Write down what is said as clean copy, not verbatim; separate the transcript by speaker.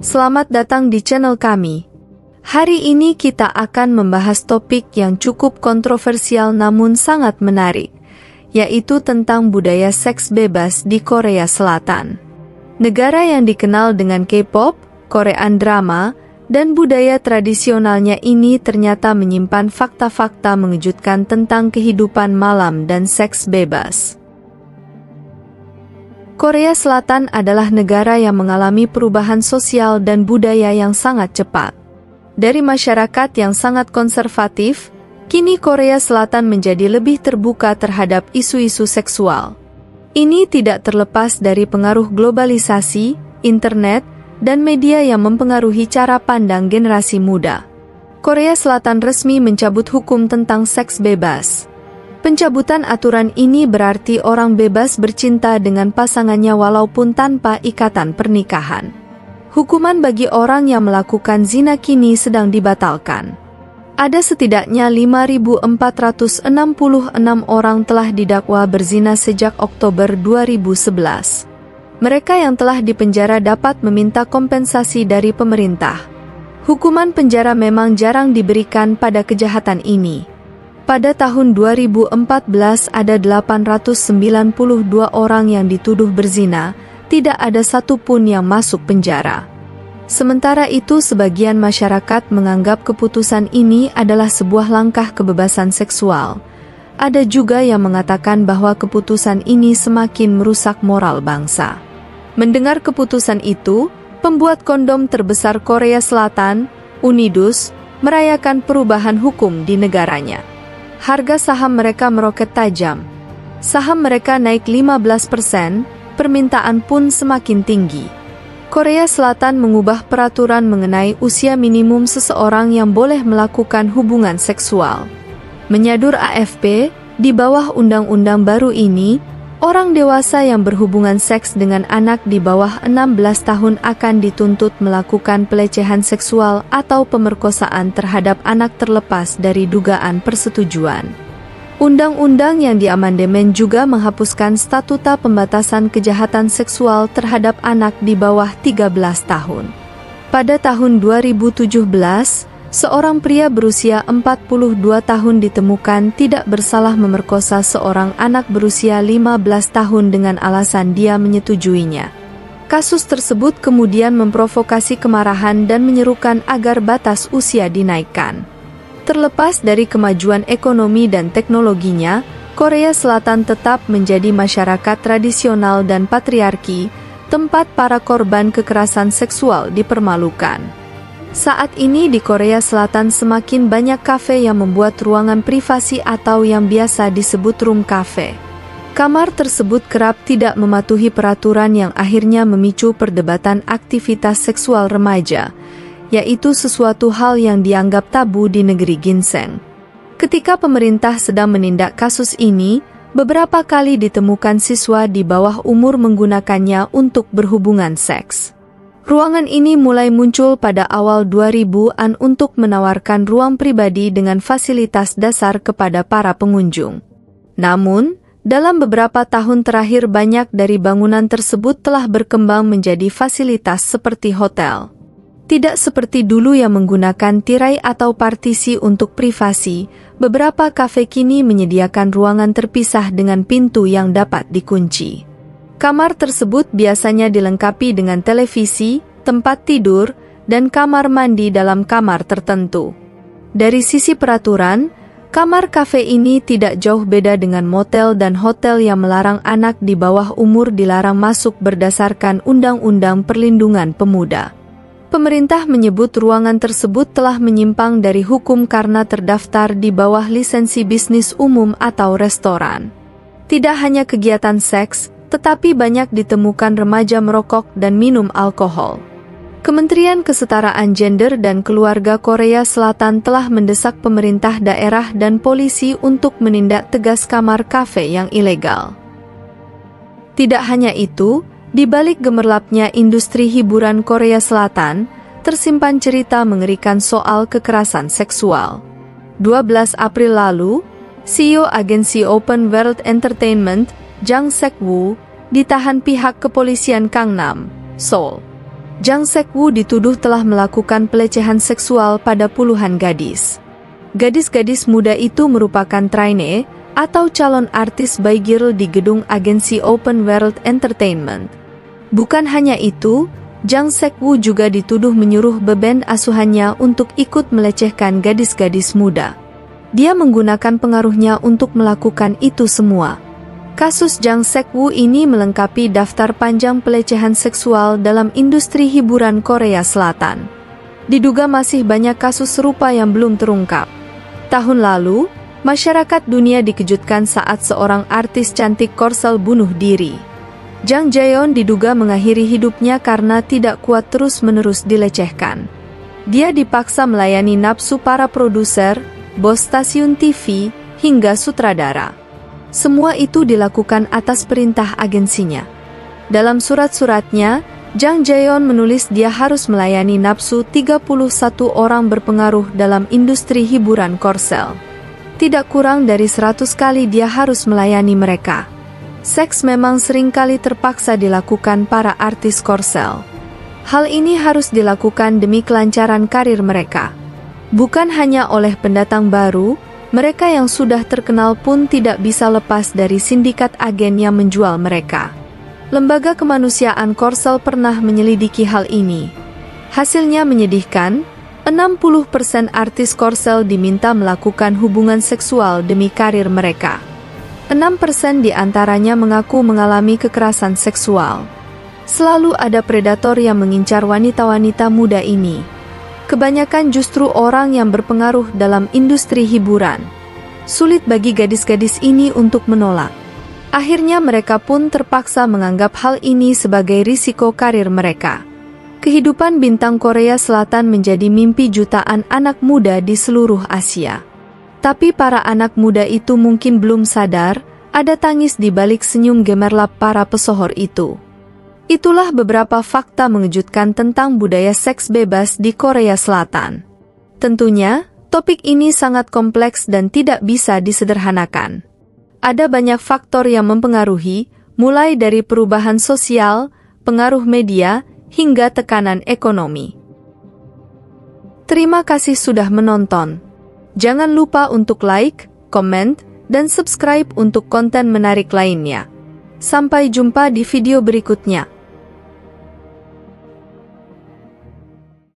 Speaker 1: Selamat datang di channel kami. Hari ini kita akan membahas topik yang cukup kontroversial namun sangat menarik, yaitu tentang budaya seks bebas di Korea Selatan. Negara yang dikenal dengan K-pop, Korean drama, dan budaya tradisionalnya ini ternyata menyimpan fakta-fakta mengejutkan tentang kehidupan malam dan seks bebas. Korea Selatan adalah negara yang mengalami perubahan sosial dan budaya yang sangat cepat. Dari masyarakat yang sangat konservatif, kini Korea Selatan menjadi lebih terbuka terhadap isu-isu seksual. Ini tidak terlepas dari pengaruh globalisasi, internet, dan media yang mempengaruhi cara pandang generasi muda. Korea Selatan resmi mencabut hukum tentang seks bebas. Pencabutan aturan ini berarti orang bebas bercinta dengan pasangannya walaupun tanpa ikatan pernikahan. Hukuman bagi orang yang melakukan zina kini sedang dibatalkan. Ada setidaknya 5.466 orang telah didakwa berzina sejak Oktober 2011. Mereka yang telah dipenjara dapat meminta kompensasi dari pemerintah. Hukuman penjara memang jarang diberikan pada kejahatan ini. Pada tahun 2014 ada 892 orang yang dituduh berzina, tidak ada satupun yang masuk penjara. Sementara itu sebagian masyarakat menganggap keputusan ini adalah sebuah langkah kebebasan seksual. Ada juga yang mengatakan bahwa keputusan ini semakin merusak moral bangsa. Mendengar keputusan itu, pembuat kondom terbesar Korea Selatan, Unidus, merayakan perubahan hukum di negaranya. Harga saham mereka meroket tajam. Saham mereka naik 15%, permintaan pun semakin tinggi. Korea Selatan mengubah peraturan mengenai usia minimum seseorang yang boleh melakukan hubungan seksual. Menyadur AFP, di bawah undang-undang baru ini, orang dewasa yang berhubungan seks dengan anak di bawah 16 tahun akan dituntut melakukan pelecehan seksual atau pemerkosaan terhadap anak terlepas dari dugaan persetujuan. Undang-undang yang diamandemen juga menghapuskan statuta pembatasan kejahatan seksual terhadap anak di bawah 13 tahun. Pada tahun 2017, seorang pria berusia 42 tahun ditemukan tidak bersalah memerkosa seorang anak berusia 15 tahun dengan alasan dia menyetujuinya. Kasus tersebut kemudian memprovokasi kemarahan dan menyerukan agar batas usia dinaikkan. Terlepas dari kemajuan ekonomi dan teknologinya, Korea Selatan tetap menjadi masyarakat tradisional dan patriarki, tempat para korban kekerasan seksual dipermalukan. Saat ini di Korea Selatan semakin banyak kafe yang membuat ruangan privasi atau yang biasa disebut room cafe. Kamar tersebut kerap tidak mematuhi peraturan yang akhirnya memicu perdebatan aktivitas seksual remaja, yaitu sesuatu hal yang dianggap tabu di negeri ginseng. Ketika pemerintah sedang menindak kasus ini, beberapa kali ditemukan siswa di bawah umur menggunakannya untuk berhubungan seks. Ruangan ini mulai muncul pada awal 2000-an untuk menawarkan ruang pribadi dengan fasilitas dasar kepada para pengunjung. Namun, dalam beberapa tahun terakhir banyak dari bangunan tersebut telah berkembang menjadi fasilitas seperti hotel. Tidak seperti dulu yang menggunakan tirai atau partisi untuk privasi, beberapa kafe kini menyediakan ruangan terpisah dengan pintu yang dapat dikunci. Kamar tersebut biasanya dilengkapi dengan televisi, tempat tidur, dan kamar mandi dalam kamar tertentu. Dari sisi peraturan, kamar kafe ini tidak jauh beda dengan motel dan hotel yang melarang anak di bawah umur dilarang masuk berdasarkan Undang-Undang Perlindungan Pemuda. Pemerintah menyebut ruangan tersebut telah menyimpang dari hukum karena terdaftar di bawah lisensi bisnis umum atau restoran. Tidak hanya kegiatan seks, tetapi banyak ditemukan remaja merokok dan minum alkohol. Kementerian Kesetaraan Gender dan Keluarga Korea Selatan telah mendesak pemerintah daerah dan polisi untuk menindak tegas kamar kafe yang ilegal. Tidak hanya itu, di balik gemerlapnya industri hiburan Korea Selatan, tersimpan cerita mengerikan soal kekerasan seksual. 12 April lalu, CEO agensi Open World Entertainment, Jang Sek-woo, ditahan pihak kepolisian Gangnam, Seoul. Jang Sek-woo dituduh telah melakukan pelecehan seksual pada puluhan gadis. Gadis-gadis muda itu merupakan trainee atau calon artis by girl di gedung agensi Open World Entertainment. Bukan hanya itu, Jang Sek-woo juga dituduh menyuruh beband asuhannya untuk ikut melecehkan gadis-gadis muda. Dia menggunakan pengaruhnya untuk melakukan itu semua. Kasus Jang Sek-woo ini melengkapi daftar panjang pelecehan seksual dalam industri hiburan Korea Selatan. Diduga masih banyak kasus serupa yang belum terungkap. Tahun lalu, masyarakat dunia dikejutkan saat seorang artis cantik Korsel bunuh diri. Jang Jae-yeon diduga mengakhiri hidupnya karena tidak kuat terus-menerus dilecehkan. Dia dipaksa melayani nafsu para produser, bos stasiun TV, hingga sutradara. Semua itu dilakukan atas perintah agensinya. Dalam surat-suratnya, Jang Jae-yeon menulis dia harus melayani nafsu 31 orang berpengaruh dalam industri hiburan Korsel. Tidak kurang dari 100 kali dia harus melayani mereka. Seks memang seringkali terpaksa dilakukan para artis Korsel. Hal ini harus dilakukan demi kelancaran karir mereka. Bukan hanya oleh pendatang baru, mereka yang sudah terkenal pun tidak bisa lepas dari sindikat agen yang menjual mereka. Lembaga kemanusiaan Korsel pernah menyelidiki hal ini. Hasilnya menyedihkan, 60% artis Korsel diminta melakukan hubungan seksual demi karir mereka. 6% di antaranya mengaku mengalami kekerasan seksual. Selalu ada predator yang mengincar wanita-wanita muda ini. Kebanyakan justru orang yang berpengaruh dalam industri hiburan. Sulit bagi gadis-gadis ini untuk menolak. Akhirnya mereka pun terpaksa menganggap hal ini sebagai risiko karir mereka. Kehidupan bintang Korea Selatan menjadi mimpi jutaan anak muda di seluruh Asia. Tapi para anak muda itu mungkin belum sadar, ada tangis di balik senyum gemerlap para pesohor itu. Itulah beberapa fakta mengejutkan tentang budaya seks bebas di Korea Selatan. Tentunya, topik ini sangat kompleks dan tidak bisa disederhanakan. Ada banyak faktor yang mempengaruhi, mulai dari perubahan sosial, pengaruh media, hingga tekanan ekonomi. Terima kasih sudah menonton. Jangan lupa untuk like, komen, dan subscribe untuk konten menarik lainnya. Sampai jumpa di video berikutnya.